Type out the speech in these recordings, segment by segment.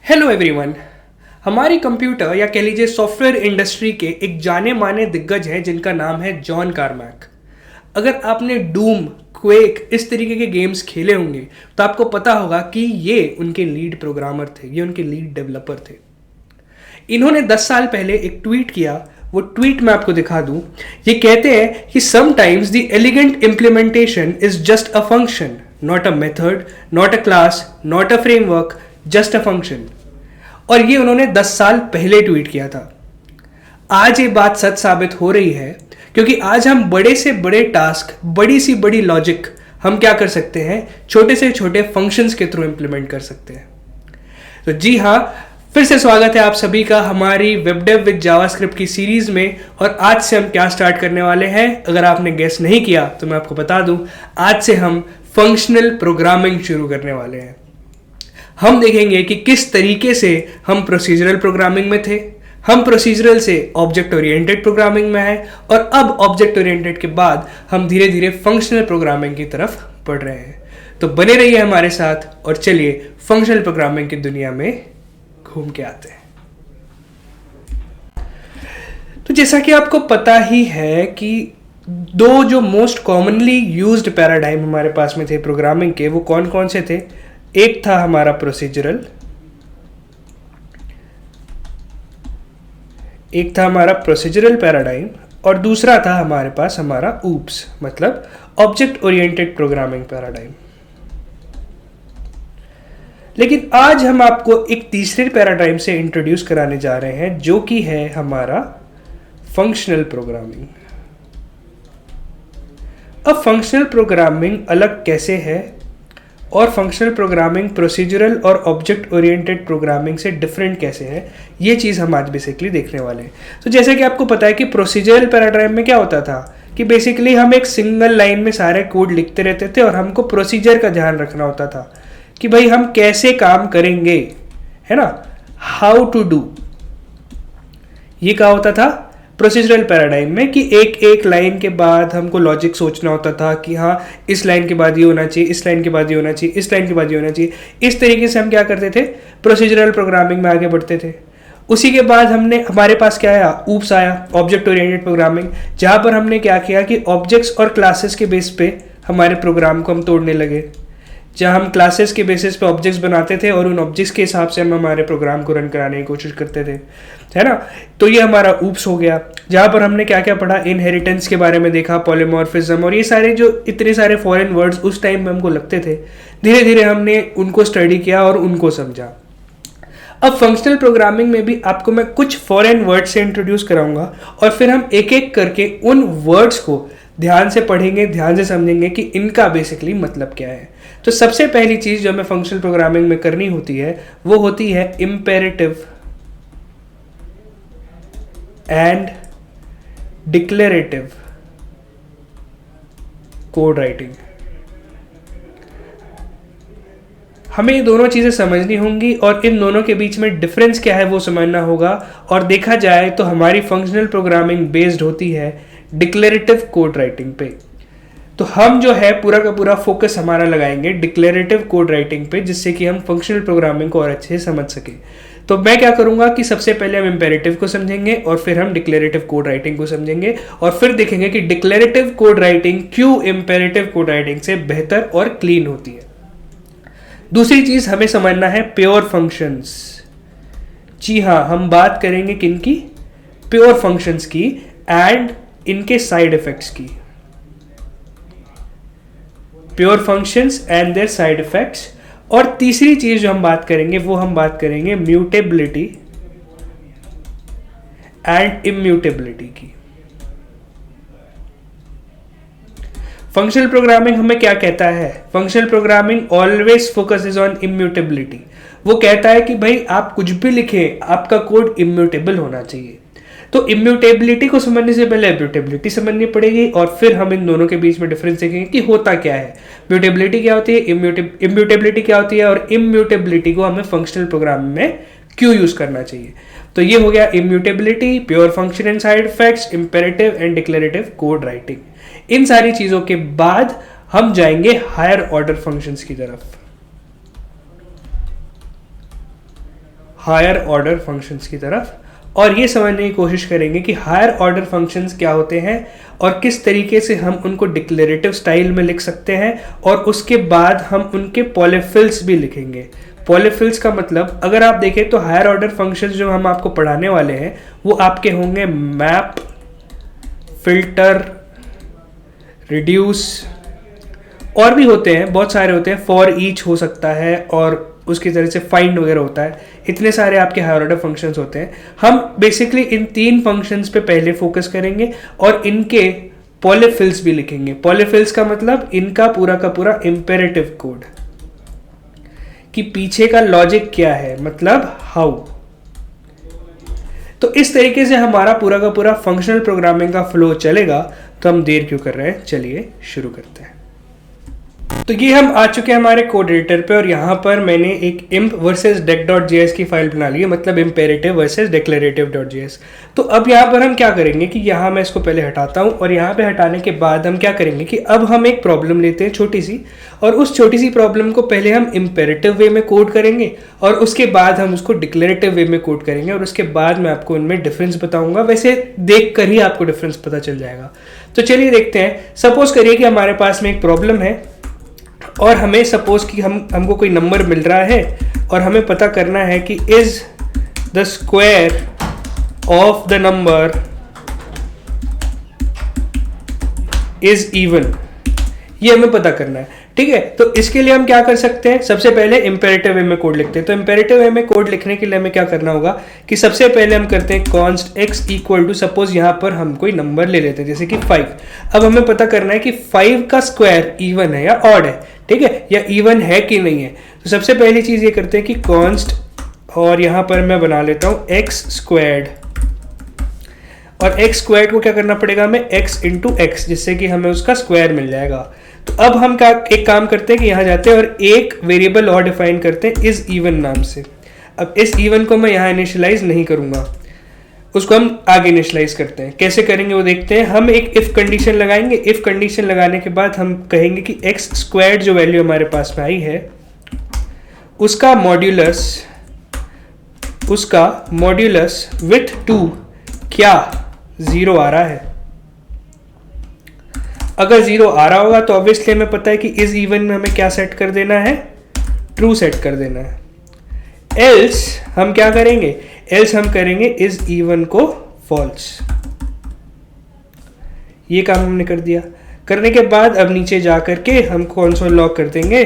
Hello everyone. हमारी computer या कह लीजिए सॉफ्टवेयर इंडस्ट्री के एक जाने माने दिग्गज हैं जिनका नाम है जॉन कारमैक। अगर आपने डूम, क्वेक इस तरीके के गेम्स खेले होंगे तो आपको पता होगा कि ये उनके लीड प्रोग्रामर थे, ये उनके लीड डेवलपर थे। इन्होंने 10 साल पहले एक ट्वीट किया, वो ट्वीट मैं आपको दिखा दूं। ये कहते हैं कि sometimes the elegant implementation is just a function, not a method, not a class, not a framework, just a function. और ये उन्होंने 10 साल पहले ट्वीट किया था। आज ये बात सच साबित हो रही है क्योंकि आज हम बड़े से बड़े टास्क, बड़ी सी बड़ी लॉजिक हम क्या कर सकते हैं, छोटे से छोटे फंक्शंस के थ्रू इंप्लीमेंट कर सकते हैं। तो जी हाँ, फिर से स्वागत है आप सभी का हमारी वेबडेव विद जावास्क्रिप्ट की सीरीज में। और आज से हम क्या स्टार्ट करने वाले हैं, अगर आपने गेस नहीं किया तो मैं आपको बता दूं, आज से हम फंक्शनल प्रोग्रामिंग शुरू करने वाले हैं। हम देखेंगे कि किस तरीके से हम प्रोसीजरल प्रोग्रामिंग में थे, हम प्रोसीजरल से ऑब्जेक्ट ओरिएंटेड प्रोग्रामिंग में आए और अब ऑब्जेक्ट ओरिएंटेड के बाद हम धीरे धीरे फंक्शनल प्रोग्रामिंग की तरफ बढ़ रहे हैं। तो बने रहिए हमारे साथ और चलिए फंक्शनल प्रोग्रामिंग की दुनिया में घूम के आते हैं। तो जैसा कि आपको पता ही है कि दो जो मोस्ट कॉमनली यूज्ड पैराडाइम हमारे पास में थे प्रोग्रामिंग के, वो कौन कौन से थे। एक था हमारा प्रोसीजरल, पैराडाइम और दूसरा था हमारे पास हमारा ऊप्स मतलब ऑब्जेक्ट ओरिएंटेड प्रोग्रामिंग पैराडाइम। लेकिन आज हम आपको एक तीसरे पैराडाइम से इंट्रोड्यूस कराने जा रहे हैं जो कि है हमारा फंक्शनल प्रोग्रामिंग। अब फंक्शनल प्रोग्रामिंग अलग कैसे है और फंक्शनल प्रोग्रामिंग प्रोसीजरल और ऑब्जेक्ट ओरिएंटेड प्रोग्रामिंग से डिफरेंट कैसे है, ये चीज़ हम आज बेसिकली देखने वाले हैं। तो जैसे कि आपको पता है कि प्रोसीजरल पैराडाइम में क्या होता था कि बेसिकली हम एक सिंगल लाइन में सारे कोड लिखते रहते थे और हमको प्रोसीजर का ध्यान रखना होता था कि भाई हम कैसे काम करेंगे, है ना, हाउ टू डू। ये क्या होता था प्रोसीजरल पैराडाइम में कि एक एक लाइन के बाद हमको लॉजिक सोचना होता था कि हाँ इस लाइन के बाद ये होना चाहिए, इस लाइन के बाद ये होना चाहिए, इस लाइन के बाद ये होना चाहिए। इस तरीके से हम क्या करते थे, प्रोसीजरल प्रोग्रामिंग में आगे बढ़ते थे। उसी के बाद हमारे पास क्या आया, ऊप्स आया, ऑब्जेक्ट ओरिएंटेड प्रोग्रामिंग, जहाँ पर हमने क्या किया कि ऑब्जेक्ट्स और क्लासेस के बेस पे हमारे प्रोग्राम को हम तोड़ने लगे। जहाँ हम क्लासेस के बेसिस पे ऑब्जेक्ट्स बनाते थे और उन ऑब्जेक्ट्स के हिसाब से हम हमारे प्रोग्राम को रन कराने की कोशिश करते थे, है ना। तो ये हमारा ऊप्स हो गया, जहाँ पर हमने क्या क्या पढ़ा, इनहेरिटेंस के बारे में देखा, पॉलीमॉर्फिज्म और ये सारे जो इतने सारे फॉरेन वर्ड्स उस टाइम में हमको लगते थे, धीरे धीरे हमने उनको स्टडी किया और उनको समझा। अब फंक्शनल प्रोग्रामिंग में भी आपको मैं कुछ फॉरेन वर्ड्स से इंट्रोड्यूस कराऊंगा और फिर हम एक एक करके उन वर्ड्स को ध्यान से पढ़ेंगे, ध्यान से समझेंगे कि इनका बेसिकली मतलब क्या है। तो सबसे पहली चीज जो हमें फंक्शनल प्रोग्रामिंग में करनी होती है वो होती है imperative and declarative code writing. हमें ये दोनों चीजें समझनी होंगी और इन दोनों के बीच में डिफरेंस क्या है वो समझना होगा। और देखा जाए तो हमारी फंक्शनल प्रोग्रामिंग बेस्ड होती है डिक्लेरेटिव कोड राइटिंग पे। तो हम जो है पूरा का पूरा फोकस हमारा लगाएंगे डिक्लेरेटिव कोड राइटिंग पे, जिससे कि हम फंक्शनल प्रोग्रामिंग को और अच्छे से समझ सके। तो मैं क्या करूंगा कि सबसे पहले हम इम्पेरेटिव को समझेंगे और फिर हम डिक्लेरेटिव कोड राइटिंग को समझेंगे और फिर देखेंगे कि डिक्लेरेटिव कोड राइटिंग क्यों इम्पेरेटिव कोड राइटिंग से बेहतर और क्लीन होती है। दूसरी चीज हमें समझना है प्योर फंक्शंस। जी हाँ, हम बात करेंगे किनकी, प्योर फंक्शंस की एंड इनके साइड इफेक्ट्स की। Pure functions and their side effects. और तीसरी चीज जो हम बात करेंगे वो हम बात करेंगे म्यूटेबिलिटी एंड इम्यूटेबिलिटी की। फंक्शनल प्रोग्रामिंग हमें क्या कहता है, functional programming always focuses on immutability. वो कहता है कि भाई आप कुछ भी लिखें, आपका कोड इम्यूटेबल होना चाहिए। तो इम्यूटेबिलिटी को समझने से पहले म्यूटेबिलिटी समझनी पड़ेगी और फिर हम इन दोनों के बीच में डिफरेंस देखेंगे कि होता क्या है, म्यूटेबिलिटी क्या होती है, इम्यूटेबिलिटी क्या होती है और इम्यूटेबिलिटी को हमें फंक्शनल प्रोग्रामिंग में क्यों यूज करना चाहिए। तो ये हो गया immutability, pure function and side effects, imperative and declarative code writing. इन सारी चीजों के बाद हम जाएंगे हायर ऑर्डर फंक्शंस की तरफ। हायर ऑर्डर फंक्शंस की तरफ, और ये समझने की कोशिश करेंगे कि हायर ऑर्डर फंक्शंस क्या होते हैं और किस तरीके से हम उनको डिक्लेरेटिव स्टाइल में लिख सकते हैं, और उसके बाद हम उनके पॉलीफिल्स भी लिखेंगे। पॉलीफिल्स का मतलब अगर आप देखें तो हायर ऑर्डर फंक्शंस जो हम आपको पढ़ाने वाले हैं वो आपके होंगे मैप, फिल्टर, रिड्यूस, और भी होते हैं, बहुत सारे होते हैं, फॉर ईच हो सकता है, और उसकी तरह से फाइंड वगैरह होता है। इतने सारे आपके हायर ऑर्डर फंक्शंस होते हैं। हम बेसिकली इन 3 फंक्शंस पे पहले फोकस करेंगे और इनके पॉलीफिल्स भी लिखेंगे। पॉलीफिल्स का मतलब इनका पूरा का पूरा इंपेरेटिव कोड, कि पीछे का लॉजिक क्या है, मतलब हाउ। तो इस तरीके से हमारा पूरा का पूरा फंक्शनल प्रोग्रामिंग का फ्लो चलेगा। तो हम देर क्यों कर रहे हैं, चलिए शुरू करते हैं। तो ये हम आ चुके हैं हमारे कोड एडिटर पे, और यहाँ पर मैंने एक imp वर्सेस deck.js की फाइल बना ली है, मतलब imperative वर्सेस declarative.js। तो अब यहाँ पर हम क्या करेंगे कि यहाँ मैं इसको पहले हटाता हूँ, और यहाँ पे हटाने के बाद हम क्या करेंगे कि अब हम एक प्रॉब्लम लेते हैं छोटी सी, और उस छोटी सी प्रॉब्लम को पहले हम imperative वे में कोड करेंगे, और उसके बाद हम उसको डिक्लेरेटिव वे में कोड करेंगे, और उसके बाद मैं आपको इनमें डिफरेंस बताऊंगा। वैसे देख कर ही आपको डिफरेंस पता चल जाएगा। तो चलिए देखते हैं। सपोज करिए कि हमारे पास में एक प्रॉब्लम है, और हमें सपोज कि हमको कोई नंबर मिल रहा है, और हमें पता करना है कि is the square of the number is even, ये हमें पता करना है। ठीक है, तो इसके लिए हम क्या कर सकते हैं, सबसे पहले इंपेरेटिव वे में कोड लिखते हैं। तो इंपेरेटिव वे में कोड लिखने के लिए हमें क्या करना होगा कि सबसे पहले हम करते हैं const x equal to, suppose यहाँ पर हम कोई नंबर ले लेते हैं जैसे कि 5। अब हमें पता करना है कि 5 का स्क्वायर इवन है या ऑड है, ठीक है, या इवन है कि नहीं है। तो सबसे पहली चीज ये करते हैं कि कॉन्स्ट, और यहाँ पर मैं बना लेता हूँ x स्क्वायर्ड, और x स्क्वायर्ड को क्या करना पड़ेगा हमें, x इंटू एक्स, जिससे कि हमें उसका स्क्वायर मिल जाएगा। तो अब हम एक काम करते हैं कि यहाँ जाते हैं और एक वेरिएबल और डिफाइन करते हैं इज इवन नाम से। अब इस इवन को मैं यहाँ इनिशियलाइज नहीं करूंगा, उसको हम आगे इनिशियलाइज करते हैं। कैसे करेंगे वो देखते हैं। हम एक इफ कंडीशन लगाएंगे। इफ कंडीशन लगाने के बाद हम कहेंगे कि एक्स स्क्वायर्ड जो वैल्यू हमारे पास में आई है उसका मॉड्यूलस विथ 2 क्या 0 आ रहा है। अगर 0 आ रहा होगा तो ऑब्वियसली हमें पता है कि इज इवन में हमें क्या सेट कर देना है, ट्रू सेट कर देना है। एल्स हम क्या करेंगे, एल्स हम करेंगे इज इवन को फॉल्स। ये काम हमने कर दिया। करने के बाद अब नीचे जा करके हम कंसोल लॉग कर देंगे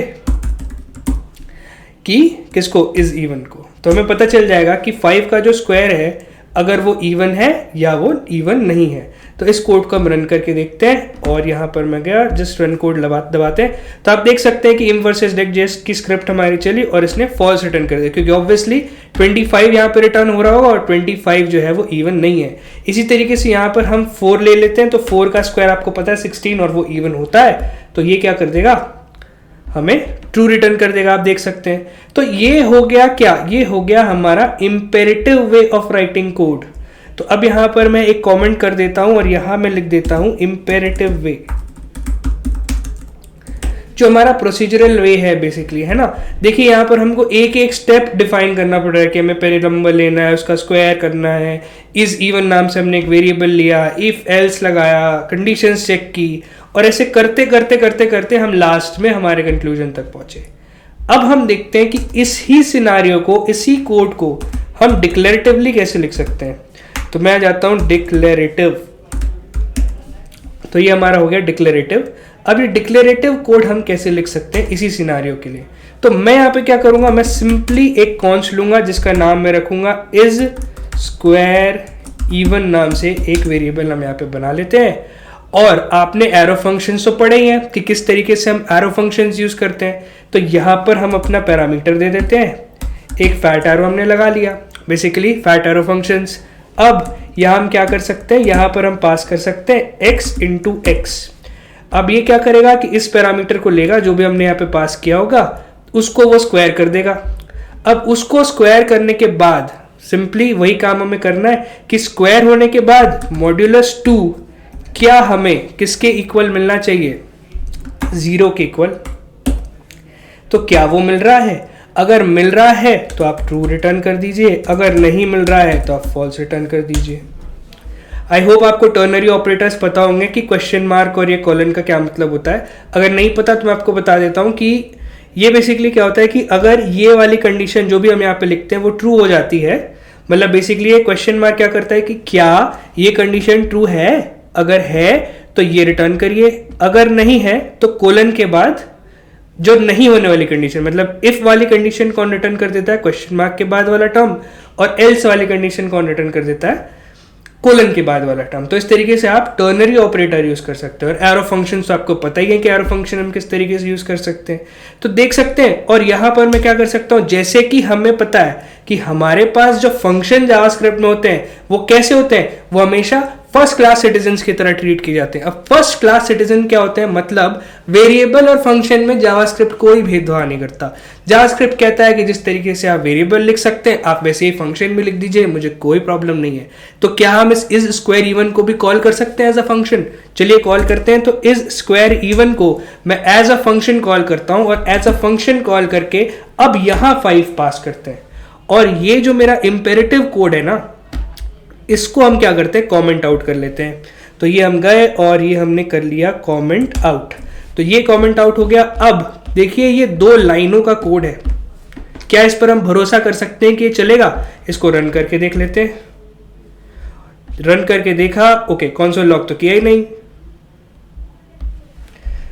कि किसको, इज इवन को। तो हमें पता चल जाएगा कि 5 का जो स्क्वायर है अगर वो इवन है या वो इवन नहीं है। तो इस कोड को हम रन करके देखते हैं, और यहाँ पर मैं गया जस्ट रन कोड दबाते हैं तो आप देख सकते हैं कि imp वर्सेस deck.js की स्क्रिप्ट हमारी चली और इसने फॉल्स रिटर्न कर दिया, क्योंकि ऑब्वियसली 25 यहाँ पर रिटर्न हो रहा होगा और 25 जो है वो इवन नहीं है। इसी तरीके से यहाँ पर हम 4 ले लेते हैं, तो 4 का स्क्वायर आपको पता है 16 और वो इवन होता है, तो ये क्या कर देगा, हमें ट्रू रिटर्न कर देगा। आप देख सकते हैं। तो ये हो गया क्या, ये हो गया हमारा imperative way of writing code. तो अब यहां पर मैं एक कमेंट कर देता हूं और यहां मैं लिख देता हूं इंपेरेटिव वे, जो हमारा प्रोसीजरल वे है बेसिकली, है ना। देखिए यहां पर हमको एक एक स्टेप डिफाइन करना पड़ रहा है कि हमें पहले नंबर लेना है, उसका स्क्वायर करना है, इज इवन नाम से हमने एक वेरिएबल लिया, इफ एल्स लगाया, कंडीशंस चेक की, और ऐसे करते करते करते करते हम लास्ट में हमारे कंक्लूजन तक पहुंचे। अब हम देखते हैं कि इस ही सिनारियो को, इसी कोड को हम डिक्लेरेटिवली कैसे लिख सकते हैं। तो मैं आ जाता हूं डिक्लेरेटिव। तो ये हमारा हो गया डिक्लेरेटिव। अब ये डिक्लेरेटिव कोड हम कैसे लिख सकते हैं इसी सिनारियो के लिए। तो मैं यहाँ पे क्या करूंगा, मैं सिंपली एक कॉन्स्ट लूंगा जिसका नाम मैं रखूंगा इज स्क्वायर इवन नाम से एक वेरिएबल हम यहाँ पे बना लेते हैं। और आपने एरो फंक्शंस तो पढ़े ही हैं कि किस तरीके से हम एरो फंक्शंस यूज करते हैं। तो यहाँ पर हम अपना पैरामीटर दे देते हैं, एक फैट एरो हमने लगा लिया, बेसिकली फैट एरो फंक्शंस। अब यहाँ हम क्या कर सकते हैं, यहाँ पर हम पास कर सकते हैं x इंटू एक्स। अब ये क्या करेगा कि इस पैरामीटर को लेगा, जो भी हमने यहाँ पे पास किया होगा उसको वो स्क्वायर कर देगा। अब उसको स्क्वायर करने के बाद सिंपली वही काम हमें करना है कि स्क्वायर होने के बाद मॉड्यूलस 2 क्या हमें किसके इक्वल मिलना चाहिए, 0 के इक्वल। तो क्या वो मिल रहा है। अगर मिल रहा है तो आप ट्रू रिटर्न कर दीजिए, अगर नहीं मिल रहा है तो आप फॉल्स रिटर्न कर दीजिए। आई होप आपको टर्नरी ऑपरेटर्स पता होंगे कि क्वेश्चन मार्क और ये कॉलन का क्या मतलब होता है। अगर नहीं पता तो मैं आपको बता देता हूँ कि ये बेसिकली क्या होता है कि अगर ये वाली कंडीशन जो भी हम यहाँ पे लिखते हैं वो ट्रू हो जाती है, मतलब बेसिकली ये क्वेश्चन मार्क क्या करता है कि क्या ये कंडीशन ट्रू है, अगर है तो ये रिटर्न करिए, अगर नहीं है तो कोलन के बाद जो नहीं होने वाली कंडीशन, मतलब इफ वाली कंडीशन कौन रिटर्न कर देता है, क्वेश्चन मार्क के बाद वाला टर्म, और एल्स वाली कंडीशन कौन रिटर्न कर देता है, कोलन के बाद वाला टर्म। तो इस तरीके से आप टर्नरी ऑपरेटर यूज कर सकते हैं। और एरो फंक्शन तो आपको पता ही है कि एरो फंक्शन हम किस तरीके से यूज कर सकते हैं, तो देख सकते हैं। और यहां पर मैं क्या कर सकता हूं, जैसे कि हमें पता है कि हमारे पास जो फंक्शन जावास्क्रिप्ट में होते हैं वो कैसे होते हैं, वो हमेशा फर्स्ट क्लास सिटीजन्स की तरह ट्रीट किए जाते हैं। अब फर्स्ट क्लास सिटीजन क्या होते हैं, मतलब वेरिएबल और फंक्शन में जावास्क्रिप्ट कोई भेदभाव नहीं करता। जावास्क्रिप्ट कहता है कि जिस तरीके से आप वेरिएबल लिख सकते हैं आप वैसे ही फंक्शन भी लिख दीजिए, मुझे कोई प्रॉब्लम नहीं है। तो क्या हम इस इज स्क्वायर इवन को भी कॉल कर सकते हैं एज अ फंक्शन? चलिए कॉल करते हैं। तो इज स्क्वायर इवन को मैं एज अ फंक्शन कॉल करता हूं, और एज अ फंक्शन कॉल करके अब यहां 5 पास करते हैं। और ये जो मेरा इंपेरेटिव कोड है ना, इसको हम क्या करते हैं, कमेंट आउट कर लेते हैं। तो ये हम गए और ये हमने कर लिया कमेंट आउट, तो ये कमेंट आउट हो गया। अब देखिए ये 2 लाइनों का कोड है, क्या इस पर हम भरोसा कर सकते हैं कि ये चलेगा? इसको रन करके देख लेते हैं। रन करके देखा, ओके कंसोल लॉग तो किया ही नहीं,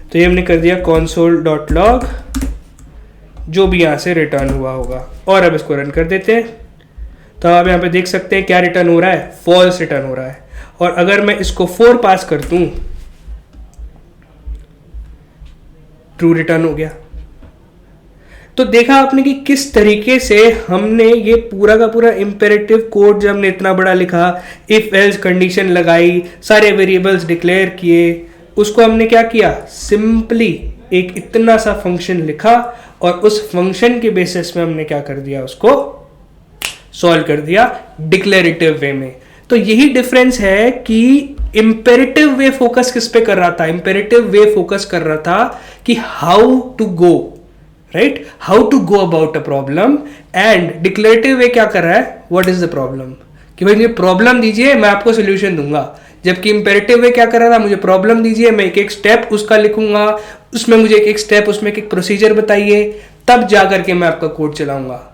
तो ये हमने कर दिया console.log, जो भी यहां से रिटर्न हुआ होगा। और अब इसको रन कर देते हैं, तो आप यहाँ पे देख सकते हैं क्या रिटर्न हो रहा है, फॉल्स रिटर्न हो रहा है। और अगर मैं इसको 4 पास कर दूं, ट्रू रिटर्न हो गया। तो देखा आपने कि किस तरीके से हमने ये पूरा का पूरा इंपेरेटिव कोड, जब हमने इतना बड़ा लिखा, इफ एल्स कंडीशन लगाई, सारे वेरिएबल्स डिक्लेयर किए, उसको हमने क्या किया, सिंपली एक इतना सा फंक्शन लिखा और उस फंक्शन के बेसिस में हमने क्या कर दिया, उसको सॉल्व कर दिया डिक्लेरेटिव वे में। तो यही डिफरेंस है कि इंपेरेटिव वे फोकस किस पे कर रहा था, इंपेरेटिव वे फोकस कर रहा था कि how to go, right, how to go about a problem, and declarative way क्या कर रहा है, व्हाट इज द प्रॉब्लम, कि भाई मुझे प्रॉब्लम दीजिए मैं आपको सोल्यूशन दूंगा। जबकि इंपेरेटिव वे क्या कर रहा था, मुझे प्रॉब्लम दीजिए, मैं एक एक स्टेप उसका लिखूंगा, उसमें मुझे एक एक स्टेप, उसमें एक एक प्रोसीजर बताइए, तब जाकर के मैं आपका कोड चलाऊंगा।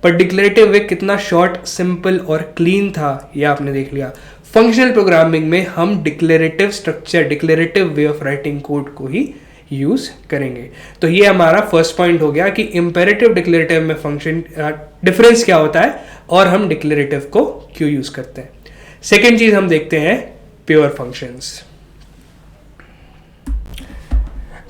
पर डिक्लेरेटिव वे कितना शॉर्ट, सिंपल और क्लीन था, ये आपने देख लिया। फंक्शनल प्रोग्रामिंग में हम declarative structure, declarative way of writing code को ही यूज करेंगे। तो ये हमारा फर्स्ट पॉइंट हो गया कि इंपेरेटिव डिक्लेरेटिव में फंक्शन डिफरेंस क्या होता है और हम डिक्लेरेटिव को क्यों यूज करते हैं। सेकेंड चीज हम देखते हैं प्योर फंक्शंस।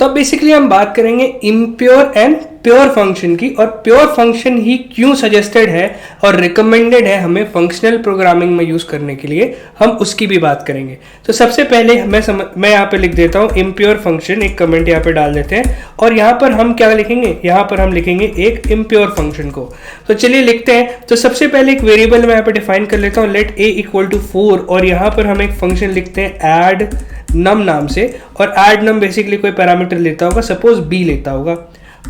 तो बेसिकली हम बात करेंगे इम्प्योर एंड प्योर फंक्शन की, और प्योर फंक्शन ही क्यों सजेस्टेड है और रिकमेंडेड है हमें फंक्शनल प्रोग्रामिंग में यूज करने के लिए, हम उसकी भी बात करेंगे। तो सबसे पहले मैं यहाँ पे लिख देता हूँ इम्प्योर फंक्शन, एक कमेंट यहाँ पे डाल देते हैं, और यहाँ पर हम क्या लिखेंगे, यहाँ पर हम लिखेंगे एक इम्प्योर फंक्शन को। तो चलिए लिखते हैं। तो सबसे पहले एक वेरिएबल मैं यहाँ पे डिफाइन कर लेता हूँ, लेट a इक्वल टू 4, और यहाँ पर हम एक फंक्शन लिखते हैं एड नम नाम से, और एड नम बेसिकली कोई पैरामीटर लेता होगा, सपोज b लेता होगा,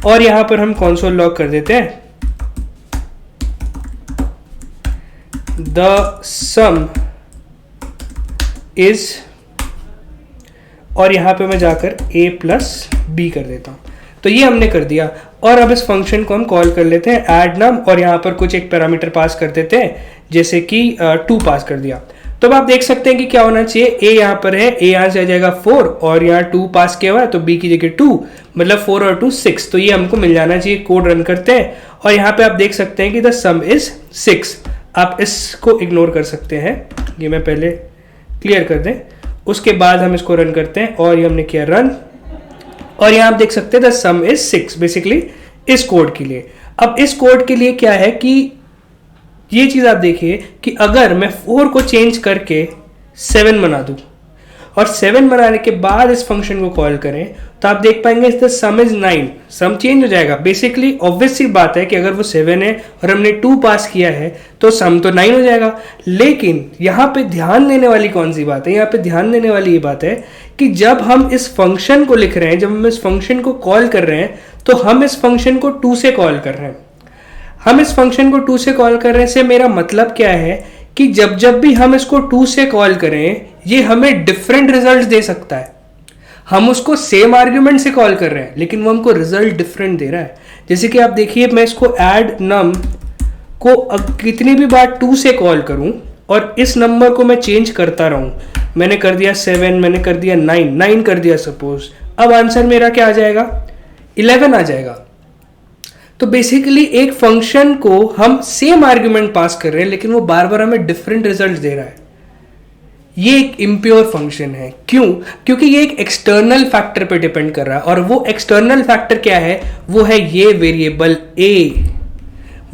और यहां पर हम कंसोल लॉग कर देते हैं द सम इज, और यहां पे मैं जाकर a प्लस b कर देता हूं। तो ये हमने कर दिया, और अब इस फंक्शन को हम कॉल कर लेते हैं एड नम, और यहां पर कुछ एक पैरामीटर पास कर देते हैं, जैसे कि 2 पास कर दिया। तो अब आप देख सकते हैं कि क्या होना चाहिए, a यहाँ पर है, a यहाँ से आ जाएगा 4, और यहाँ 2 पास किया हुआ है, तो b की जगह 2, मतलब 4 और 2 6, तो ये हमको मिल जाना चाहिए। कोड रन करते हैं, और यहाँ पे आप देख सकते हैं कि द सम इज 6। आप इसको इग्नोर कर सकते हैं, ये मैं पहले क्लियर कर दें, उसके बाद हम इसको रन करते हैं, और ये हमने किया रन, और यहाँ आप देख सकते हैं द सम इज 6 बेसिकली इस कोड के लिए। अब इस कोड के लिए क्या है कि ये चीज आप देखिए कि अगर मैं 4 को चेंज करके 7 बना दूं, और 7 बनाने के बाद इस फंक्शन को कॉल करें, तो आप देख पाएंगे the sum is 9, sum change हो जाएगा। बेसिकली ऑब्वियस सी बात है कि अगर वो 7 है और हमने 2 पास किया है तो सम तो 9 हो जाएगा। लेकिन यहाँ पे ध्यान देने वाली कौन सी बात है, यहाँ पे ध्यान देने वाली ये बात है कि जब हम इस फंक्शन को लिख रहे हैं, जब हम इस फंक्शन को कॉल कर रहे हैं, तो हम इस फंक्शन को 2 से कॉल कर रहे हैं। हम इस फंक्शन को 2 से कॉल कर रहे हैं, से मेरा मतलब क्या है कि जब जब भी हम इसको 2 से कॉल करें ये हमें डिफरेंट रिजल्ट दे सकता है। हम उसको सेम आर्ग्यूमेंट से कॉल कर रहे हैं लेकिन वो हमको रिजल्ट डिफरेंट दे रहा है। जैसे कि आप देखिए, मैं इसको ऐड नम को कितनी भी बार 2 से कॉल करूं और इस नंबर को मैं चेंज करता रहूं, मैंने कर दिया 7, मैंने कर दिया 9 कर दिया सपोज, अब आंसर मेरा क्या आ जाएगा, 11 आ जाएगा। तो बेसिकली एक फंक्शन को हम सेम आर्ग्यूमेंट पास कर रहे हैं लेकिन वो बार बार हमें डिफरेंट रिजल्ट दे रहा है। ये एक इम्प्योर फंक्शन है। क्यों? क्योंकि ये एक एक्सटर्नल फैक्टर पे डिपेंड कर रहा है और वो एक्सटर्नल फैक्टर क्या है, वो है ये वेरिएबल ए,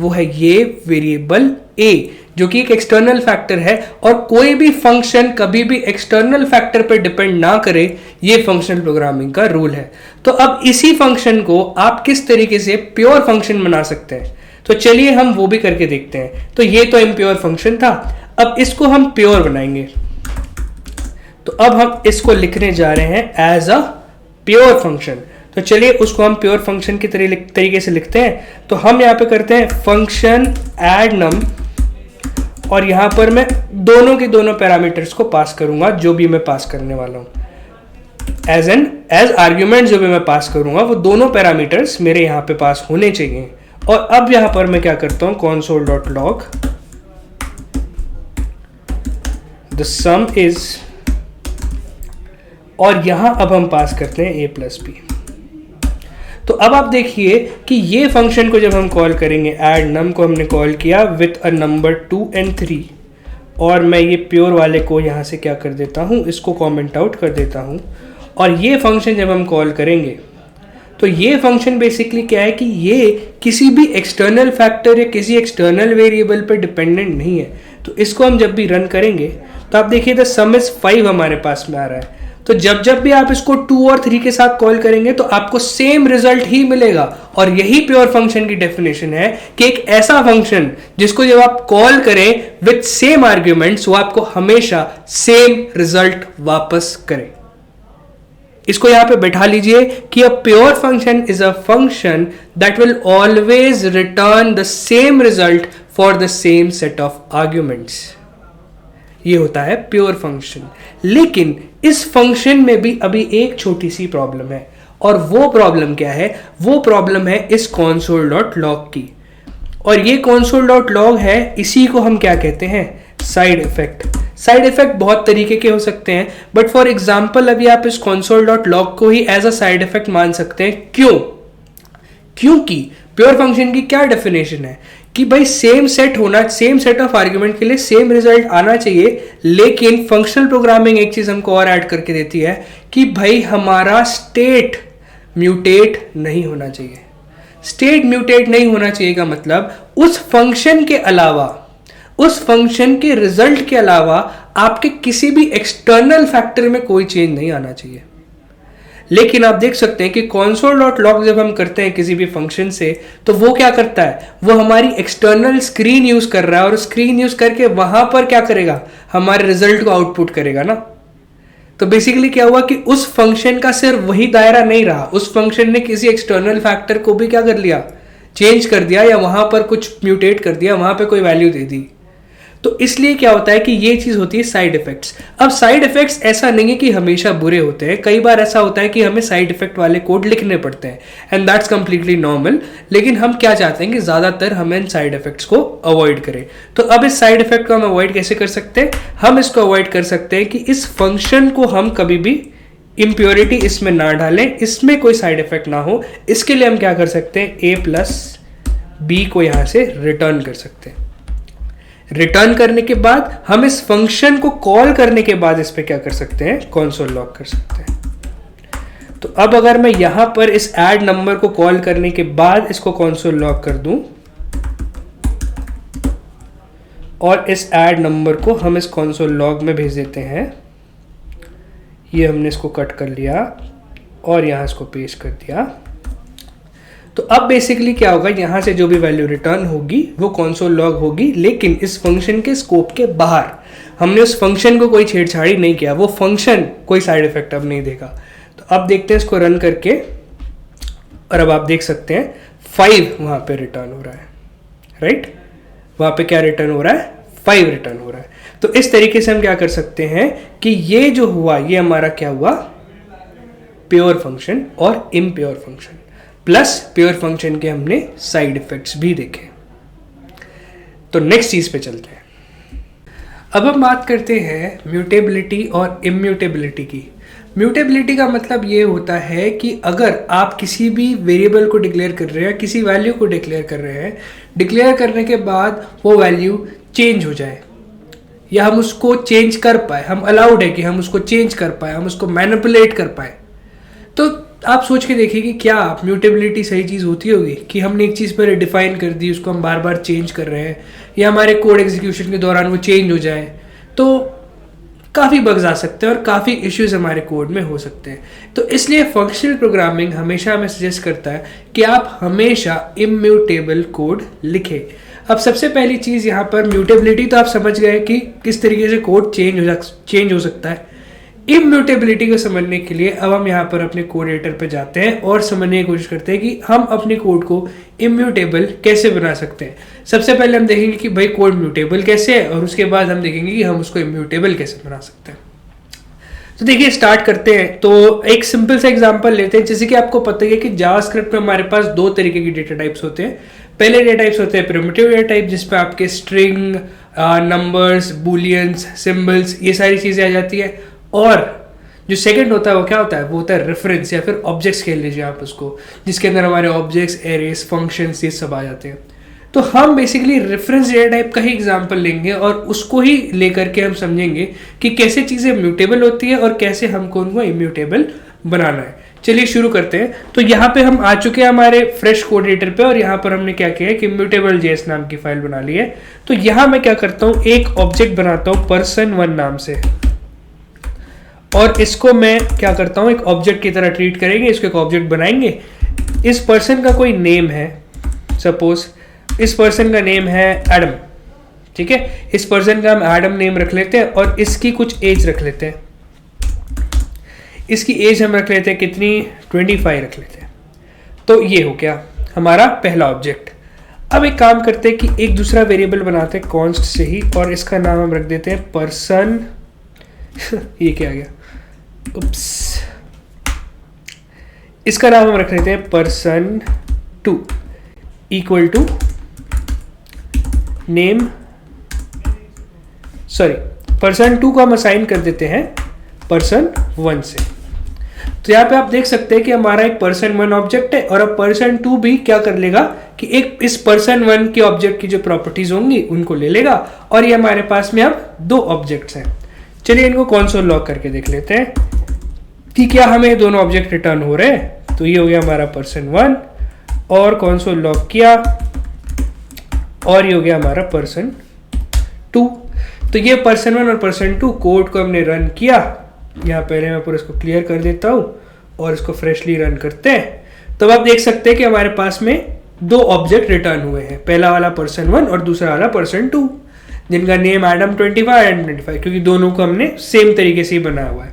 वो है ये वेरिएबल ए जो कि एक एक्सटर्नल फैक्टर है। और कोई भी फंक्शन कभी भी एक्सटर्नल फैक्टर पे डिपेंड ना करे, ये फंक्शनल प्रोग्रामिंग का रूल है। तो अब इसी फंक्शन को आप किस तरीके से प्योर फंक्शन बना सकते हैं, तो चलिए हम वो भी करके देखते हैं। तो ये तो इम्प्योर फंक्शन था, अब इसको हम प्योर बनाएंगे। तो अब हम इसको लिखने जा रहे हैं एज अ प्योर फंक्शन। तो चलिए उसको हम प्योर फंक्शन के तरीके से लिखते हैं। तो हम यहाँ पे करते हैं फंक्शन ऐड नम और यहां पर मैं दोनों के दोनों पैरामीटर्स को पास करूंगा जो भी मैं पास करने वाला हूं। एज आर्ग्यूमेंट जो भी मैं पास करूंगा वो दोनों पैरामीटर्स मेरे यहां पे पास होने चाहिए। और अब यहां पर मैं क्या करता हूं, console.log द सम इज, और यहां अब हम पास करते हैं a+b। तो अब आप देखिए कि ये फंक्शन को जब हम कॉल करेंगे, ऐड नम को हमने कॉल किया विथ अ नंबर 2 and 3, और मैं ये प्योर वाले को यहाँ से क्या कर देता हूँ, इसको कमेंट आउट कर देता हूँ। और ये फंक्शन जब हम कॉल करेंगे तो ये फंक्शन बेसिकली क्या है कि ये किसी भी एक्सटर्नल फैक्टर या किसी एक्सटर्नल वेरिएबल पर डिपेंडेंट नहीं है। तो इसको हम जब भी रन करेंगे तो आप देखिए द सम इज 5 हमारे पास में आ रहा है। तो जब जब भी आप इसको 2 और 3 के साथ कॉल करेंगे तो आपको सेम रिजल्ट ही मिलेगा। और यही प्योर फंक्शन की डेफिनेशन है कि एक ऐसा फंक्शन जिसको जब आप कॉल करें विथ सेम आर्ग्यूमेंट्स वो आपको हमेशा सेम रिजल्ट वापस करे। इसको यहां पे बैठा लीजिए कि a pure function is a function that will always return the same result for the same set of arguments. ये होता है प्योर फंक्शन। लेकिन इस फंक्शन में भी अभी एक छोटी सी प्रॉब्लम है, और वो प्रॉब्लम क्या है, वो प्रॉब्लम है इस console.log की। और ये console.log है, इसी को हम क्या कहते हैं, साइड इफेक्ट। साइड इफेक्ट बहुत तरीके के हो सकते हैं, बट फॉर एग्जाम्पल अभी आप इस console.log को ही एज अ साइड इफेक्ट मान सकते हैं। क्यों? क्योंकि प्योर फंक्शन की क्या डेफिनेशन है कि भाई सेम सेट होना, सेम सेट ऑफ आर्ग्यूमेंट के लिए सेम रिजल्ट आना चाहिए। लेकिन फंक्शनल प्रोग्रामिंग एक चीज हमको और ऐड करके देती है कि भाई हमारा स्टेट म्यूटेट नहीं होना चाहिए। स्टेट म्यूटेट नहीं होना चाहिए का मतलब उस फंक्शन के अलावा, उस फंक्शन के रिजल्ट के अलावा आपके किसी भी एक्सटर्नल फैक्टर में कोई चेंज नहीं आना चाहिए। लेकिन आप देख सकते हैं कि console.log जब हम करते हैं किसी भी फंक्शन से तो वो क्या करता है, वो हमारी एक्सटर्नल स्क्रीन यूज कर रहा है और स्क्रीन यूज करके वहां पर क्या करेगा, हमारे रिजल्ट को आउटपुट करेगा ना। तो बेसिकली क्या हुआ कि उस फंक्शन का सिर्फ वही दायरा नहीं रहा, उस फंक्शन ने किसी एक्सटर्नल फैक्टर को भी क्या कर लिया, चेंज कर दिया, या वहां पर कुछ म्यूटेट कर दिया, वहां पर कोई वैल्यू दे दी। तो इसलिए क्या होता है कि ये चीज होती है साइड इफेक्ट्स। अब साइड इफेक्ट्स ऐसा नहीं है कि हमेशा बुरे होते हैं, कई बार ऐसा होता है कि हमें साइड इफेक्ट वाले कोड लिखने पड़ते हैं, एंड दैट्स कंप्लीटली नॉर्मल। लेकिन हम क्या चाहते हैं कि ज्यादातर हम इन साइड इफेक्ट्स को अवॉइड करें। तो अब इस साइड इफेक्ट को हम अवॉइड कैसे कर सकते हैं, हम इसको अवॉइड कर सकते हैं कि इस फंक्शन को हम कभी भी इम्प्योरिटी इसमें ना डालें, इसमें कोई साइड इफेक्ट ना हो। इसके लिए हम क्या कर सकते हैं, a+b को यहां से रिटर्न कर सकते हैं। रिटर्न करने के बाद हम इस फंक्शन को कॉल करने के बाद इस पे क्या कर सकते हैं, console.log कर सकते हैं। तो अब अगर मैं यहां पर इस ऐड नंबर को कॉल करने के बाद इसको console.log कर दूं और इस ऐड नंबर को हम इस console.log में भेज देते हैं, ये हमने इसको कट कर लिया और यहां इसको पेस्ट कर दिया। तो अब बेसिकली क्या होगा, यहां से जो भी वैल्यू रिटर्न होगी वो console.log होगी, लेकिन इस फंक्शन के स्कोप के बाहर। हमने उस फंक्शन को कोई छेड़छाड़ी नहीं किया, वो फंक्शन कोई साइड इफेक्ट अब नहीं देगा। तो अब देखते हैं इसको रन करके, और अब आप देख सकते हैं 5 वहां पे रिटर्न हो रहा है। राइट, वहां पे क्या रिटर्न हो रहा है, 5 रिटर्न हो रहा है। तो इस तरीके से हम क्या कर सकते हैं कि ये जो हुआ ये हमारा क्या हुआ, प्योर फंक्शन और impure function, plus pure function के हमने साइड इफेक्ट्स भी देखे। तो नेक्स्ट चीज पे चलते हैं। अब हम बात करते हैं म्यूटेबिलिटी और इम्यूटेबिलिटी की। म्यूटेबिलिटी का मतलब ये होता है कि अगर आप किसी भी वेरिएबल को डिक्लेयर कर रहे हैं, किसी वैल्यू को डिक्लेयर कर रहे हैं, डिक्लेयर करने के बाद वो वैल्यू चेंज हो जाए या हम उसको चेंज कर पाए, हम अलाउड है कि हम उसको चेंज कर पाए, हम उसको मैनिपुलेट कर पाए, तो आप सोच के देखिए कि क्या म्यूटेबिलिटी सही चीज़ होती होगी कि हमने एक चीज़ पहले डिफाइन कर दी, उसको हम बार बार चेंज कर रहे हैं, या हमारे कोड एग्जीक्यूशन के दौरान वो चेंज हो जाए, तो काफ़ी बग्स आ सकते हैं और काफ़ी इश्यूज हमारे कोड में हो सकते हैं। तो इसलिए फंक्शनल प्रोग्रामिंग हमेशा हमें सजेस्ट करता है कि आप हमेशा इम्यूटेबल कोड लिखें। अब सबसे पहली चीज़ यहाँ पर म्यूटेबिलिटी तो आप समझ गए कि किस तरीके से कोड चेंज हो सकता है। इम्यूटेबिलिटी को समझने के लिए अब हम यहाँ पर अपने कोड एडिटर पे जाते हैं और समझने की कोशिश करते हैं कि हम अपने कोड को इम्यूटेबल कैसे बना सकते हैं। सबसे पहले हम देखेंगे कि भाई कोड म्यूटेबल कैसे है, और उसके बाद हम देखेंगे कि हम उसको इम्यूटेबल कैसे बना सकते हैं। तो देखिए स्टार्ट करते हैं। तो एक सिंपल सा एग्जांपल लेते हैं। जैसे कि आपको पता है कि जावास्क्रिप्ट में हमारे पास 2 तरीके की डेटा टाइप्स होते हैं। पहले डेटा टाइप्स होते हैं प्रिमिटिव डेटा टाइप, जिसपे आपके स्ट्रिंग, नंबर्स, बुलियंस, सिंबल्स, ये सारी चीजें आ जाती है। और जो सेकंड होता है वो क्या होता है, वो होता है रेफरेंस या फिर ऑब्जेक्ट्स कह लीजिए आप उसको, जिसके अंदर हमारे ऑब्जेक्ट्स, एरेस, फंक्शंस, ये सब आ जाते हैं। तो हम बेसिकली रेफरेंस डेटा टाइप का ही एग्जांपल लेंगे और उसको ही लेकर के हम समझेंगे कि कैसे चीज़ें म्यूटेबल होती है और कैसे हमको उनको इम्यूटेबल बनाना है। चलिए शुरू करते हैं। तो यहाँ पे हम आ चुके हैं हमारे फ्रेश कोड एडिटर पे, और यहाँ पर हमने क्या किया है कि immutable.js नाम की फाइल बना ली है। तो यहाँ मैं क्या करता हूँ, एक ऑब्जेक्ट बनाता हूँ person1 नाम से, और इसको मैं क्या करता हूँ एक ऑब्जेक्ट की तरह ट्रीट करेंगे, इसको एक ऑब्जेक्ट बनाएंगे। इस पर्सन का कोई नेम है, सपोज इस पर्सन का नेम है एडम, ठीक है। इस पर्सन का हम एडम नेम रख लेते हैं और इसकी कुछ एज रख लेते हैं। इसकी एज हम रख लेते हैं कितनी, 25 रख लेते हैं। तो ये हो गया हमारा पहला ऑब्जेक्ट। अब एक काम करते हैं कि एक दूसरा वेरिएबल बनाते हैं कॉन्स्ट से ही, और इसका नाम हम रख देते हैं पर्सन ये क्या आ गया, उप्स, इसका नाम हम रख लेते हैं person2 equal to name, sorry person2 को हम असाइन कर देते हैं person1 से। तो यहाँ पे आप देख सकते हैं कि हमारा एक person1 ऑब्जेक्ट है, और अब person2 भी क्या कर लेगा कि एक इस person1 के ऑब्जेक्ट की जो प्रॉपर्टीज होंगी उनको ले लेगा, और ये हमारे पास में अब 2 ऑब्जेक्ट्स हैं। चलिए इनको कंसोल लॉग करके देख लेते हैं कि क्या हमें दोनों ऑब्जेक्ट रिटर्न हो रहे हैं। तो ये हो गया हमारा person1, और कंसोल लॉग किया, और ये हो गया हमारा person2। तो ये person1 और person2 कोड को हमने रन किया। यहाँ पहले मैं पूरा इसको क्लियर कर देता हूँ और इसको फ्रेशली रन करते हैं। तो आप देख सकते हैं कि हमारे पास में 2 ऑब्जेक्ट रिटर्न हुए हैं, पहला वाला person1 और दूसरा वाला person2, जिनका नेम एडम 25 एंड 25, क्योंकि दोनों को हमने सेम तरीके से ही बनाया हुआ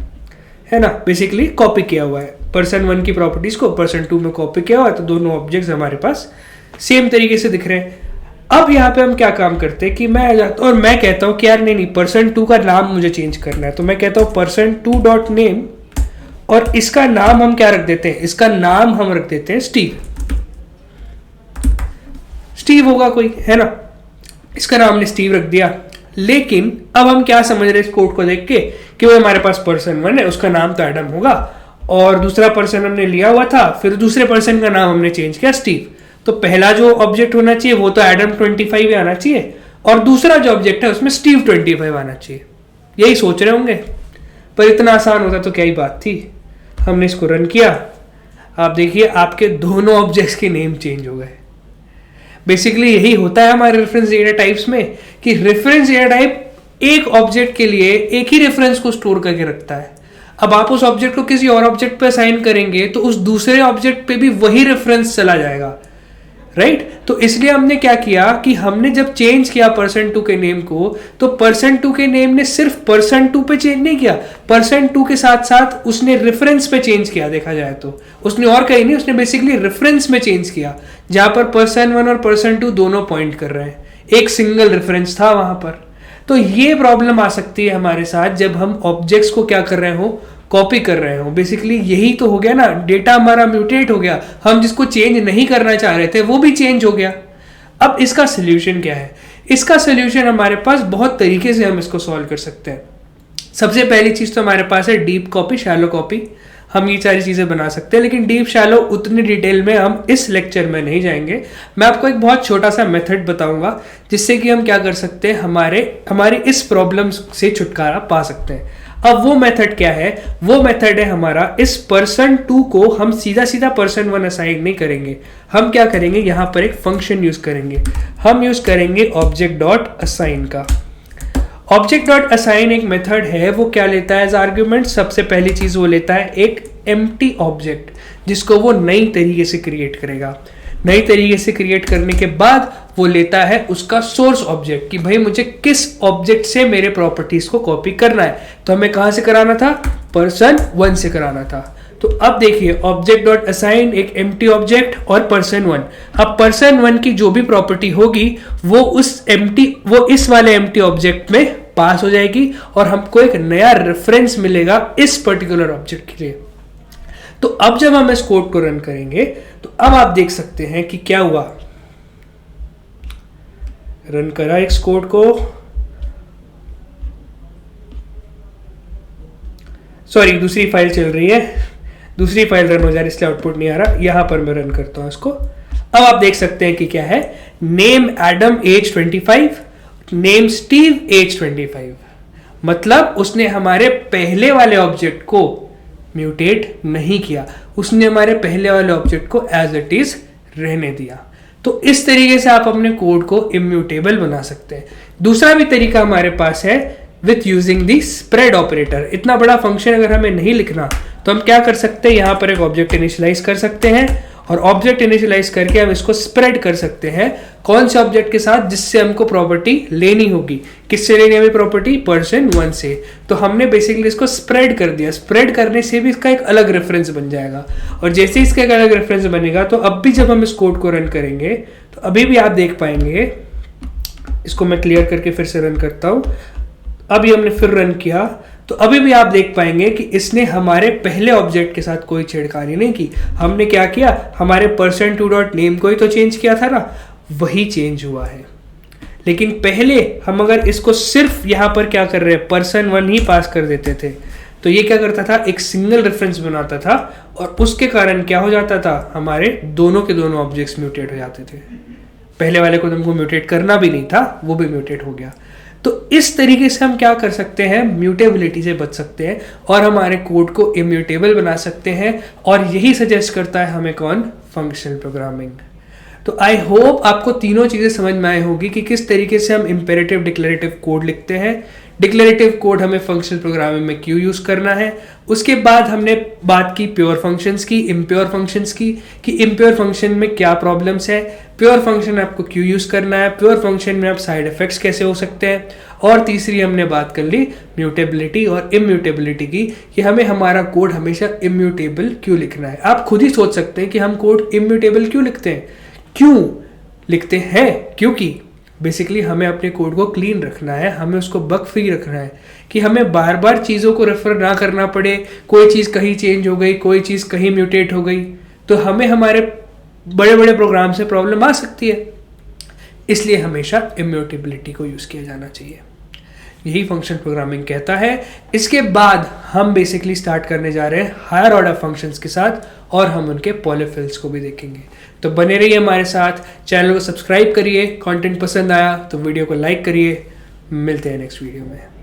है ना, बेसिकली कॉपी किया हुआ है। person1 की प्रॉपर्टीज को person2 में कॉपी किया हुआ है, तो दोनों ऑब्जेक्ट्स हमारे पास सेम तरीके से दिख रहे हैं। अब यहाँ पे हम क्या काम करते हैं कि मैं आ जाता हूँ और मैं कहता हूँ कि यार नहीं person2 का नाम मुझे चेंज करना है। तो मैं कहता हूँ person2.name, और इसका नाम हम क्या रख देते हैं, इसका नाम हम रख देते हैं स्टीव होगा कोई, है ना। इसका नाम हमने स्टीव रख दिया। लेकिन अब हम क्या समझ रहे हैं इस कोड को देख के कि वो हमारे पास person1 है, उसका नाम तो एडम होगा, और दूसरा पर्सन हमने लिया हुआ था, फिर दूसरे पर्सन का नाम हमने चेंज किया स्टीव। तो पहला जो ऑब्जेक्ट होना चाहिए वो तो एडम 25 आना चाहिए, और दूसरा जो ऑब्जेक्ट है उसमें स्टीव 25 आना चाहिए। यही सोच रहे होंगे, पर इतना आसान होता तो क्या ही बात थी। हमने इसको रन किया, आप देखिए आपके दोनों ऑब्जेक्ट्स के नेम चेंज हो गए। बेसिकली यही होता है हमारे रेफरेंस डेटा टाइप्स में कि रेफरेंस डेटा टाइप एक ऑब्जेक्ट के लिए एक ही रेफरेंस को स्टोर करके रखता है। अब आप उस ऑब्जेक्ट को किसी और ऑब्जेक्ट पे असाइन करेंगे तो उस दूसरे ऑब्जेक्ट पे भी वही रेफरेंस चला जाएगा, राइट। तो इसलिए हमने क्या किया कि हमने जब चेंज किया person2 के नेम को, तो person2 के नेम ने सिर्फ person2 पे चेंज नहीं किया, person2 के साथ साथ उसने रेफरेंस पे चेंज किया। देखा जाए तो उसने और कहीं नहीं, उसने बेसिकली रेफरेंस में चेंज किया। जहां पर person1 और person2 दोनों पॉइंट कर रहे हैं, एक सिंगल रेफरेंस था वहां पर। तो ये प्रॉब्लम आ सकती है हमारे साथ जब हम ऑब्जेक्ट्स को क्या कर रहे हो, कॉपी कर रहे हो। बेसिकली यही तो हो गया ना, डेटा हमारा म्यूटेट हो गया, हम जिसको चेंज नहीं करना चाह रहे थे वो भी चेंज हो गया। अब इसका सोल्यूशन क्या है? इसका सोल्यूशन हमारे पास बहुत तरीके से हम इसको सॉल्व कर सकते हैं। सबसे पहली चीज तो हमारे पास है डीप कॉपी, शैलो कॉपी। हम ये सारी चीजें बना सकते हैं, लेकिन डीप शैलो उतनी डिटेल में हम इस लेक्चर में नहीं जाएंगे। मैं आपको एक बहुत छोटा सा मेथड बताऊंगा जिससे कि हम क्या कर सकते हैं, हमारे इस प्रॉब्लम से छुटकारा पा सकते हैं। अब वो मेथड क्या है? वो मेथड है हमारा, इस person2 को हम सीधा सीधा person1 असाइन नहीं करेंगे। हम क्या करेंगे, यहां पर एक फंक्शन यूज करेंगे। हम यूज करेंगे ऑब्जेक्ट डॉट असाइन का। ऑब्जेक्ट डॉट असाइन एक मेथड है, वो क्या लेता है एज आर्ग्यूमेंट? सबसे पहली चीज वो लेता है एक एम्प्टी ऑब्जेक्ट, जिसको वो नई तरीके से क्रिएट करेगा। नई तरीके से क्रिएट करने के बाद वो लेता है उसका सोर्स ऑब्जेक्ट, कि भाई मुझे किस ऑब्जेक्ट से मेरे प्रॉपर्टीज को कॉपी करना है। तो हमें कहां से कराना था? person1 से कराना था। तो अब देखिए, ऑब्जेक्ट डॉट असाइन एक एम्प्टी ऑब्जेक्ट और person1। अब person1 की जो भी प्रॉपर्टी होगी वो इस वाले एम्प्टी ऑब्जेक्ट में पास हो जाएगी और हमको एक नया रेफरेंस मिलेगा इस पर्टिकुलर ऑब्जेक्ट के लिए। तो अब जब हम इस कोड को रन करेंगे तो अब आप देख सकते हैं कि क्या हुआ। रन करा इस कोड को, सॉरी दूसरी फाइल चल रही है, दूसरी फाइल रन हो जा रही है इसलिए आउटपुट नहीं आ रहा। यहां पर मैं रन करता हूं इसको। अब आप देख सकते हैं कि क्या है, name Adam age 25, name Steve age 25। मतलब उसने हमारे पहले वाले ऑब्जेक्ट को म्यूटेट नहीं किया, उसने हमारे पहले वाले ऑब्जेक्ट को एज इट इज रहने दिया। तो इस तरीके से आप अपने कोड को इम्यूटेबल बना सकते हैं। दूसरा भी तरीका हमारे पास है with using the spread operator. इतना बड़ा फंक्शन अगर हमें नहीं लिखना तो हम क्या कर सकते हैं, यहां पर एक ऑब्जेक्ट इनिशियलाइज कर सकते हैं और ऑब्जेक्ट इनिशियलाइज करके हम इसको स्प्रेड कर सकते हैं। कौन से ऑब्जेक्ट के साथ? जिससे हमको प्रॉपर्टी लेनी होगी। किससे लेनी है प्रॉपर्टी? person1 से। तो हमने बेसिकली इसको स्प्रेड कर दिया। स्प्रेड करने से भी इसका एक अलग रेफरेंस बन जाएगा, और जैसे इसका एक अलग रेफरेंस बनेगा तो अब भी जब हम इस कोड को रन करेंगे तो अभी भी आप देख पाएंगे। इसको मैं क्लियर करके फिर से रन करता हूं। अभी हमने फिर रन किया तो अभी भी आप देख पाएंगे कि इसने हमारे पहले ऑब्जेक्ट के साथ कोई छेड़खानी नहीं की। हमने क्या किया, हमारे person2.name को ही तो चेंज किया था ना, वही चेंज हुआ है। लेकिन पहले हम अगर इसको सिर्फ यहां पर क्या कर रहे हैं, person1 ही पास कर देते थे तो ये क्या करता था, एक सिंगल रेफरेंस बनाता था और उसके कारण क्या हो जाता था, हमारे दोनों के दोनों ऑब्जेक्ट्स म्यूटेट हो जाते थे। पहले वाले को तुमको म्यूटेट करना भी नहीं था, वो भी म्यूटेट हो गया। तो इस तरीके से हम क्या कर सकते हैं, म्यूटेबिलिटी से बच सकते हैं और हमारे कोड को इम्यूटेबल बना सकते हैं। और यही सजेस्ट करता है हमें कौन, फंक्शनल प्रोग्रामिंग। तो आई होप आपको तीनों चीजें समझ में आई होगी कि किस तरीके से हम इंपेरेटिव डिक्लेरेटिव कोड लिखते हैं, डिक्लेरेटिव कोड हमें फंक्शनल प्रोग्रामिंग में क्यों यूज करना है। उसके बाद हमने बात की प्योर फंक्शंस की, इम्प्योर फंक्शंस की, कि इम्प्योर फंक्शन में क्या प्रॉब्लम्स है, प्योर फंक्शन आपको क्यों यूज करना है, प्योर फंक्शन में आप साइड इफेक्ट्स कैसे हो सकते हैं। और तीसरी हमने बात कर ली म्यूटेबिलिटी और इम्यूटेबिलिटी की, कि हमें हमारा कोड हमेशा इम्यूटेबल क्यों लिखना है। आप खुद ही सोच सकते हैं कि हम कोड इम्यूटेबल क्यों लिखते हैं। क्यों लिखते हैं? क्योंकि बेसिकली हमें अपने कोड को क्लीन रखना है, हमें उसको बग फ्री रखना है, कि हमें बार बार चीज़ों को रेफर ना करना पड़े। कोई चीज़ कहीं चेंज हो गई, कोई चीज़ कहीं म्यूटेट हो गई तो हमें हमारे बड़े बड़े प्रोग्राम से प्रॉब्लम आ सकती है। इसलिए हमेशा इम्यूटेबिलिटी को यूज़ किया जाना चाहिए, यही फंक्शन प्रोग्रामिंग कहता है। इसके बाद हम बेसिकली स्टार्ट करने जा रहे हैं हायर ऑर्डर फंक्शंस के साथ और हम उनके पॉलीफिल्स को भी देखेंगे। तो बने रहिए हमारे साथ, चैनल को सब्सक्राइब करिए, कंटेंट पसंद आया तो वीडियो को लाइक करिए। मिलते हैं नेक्स्ट वीडियो में।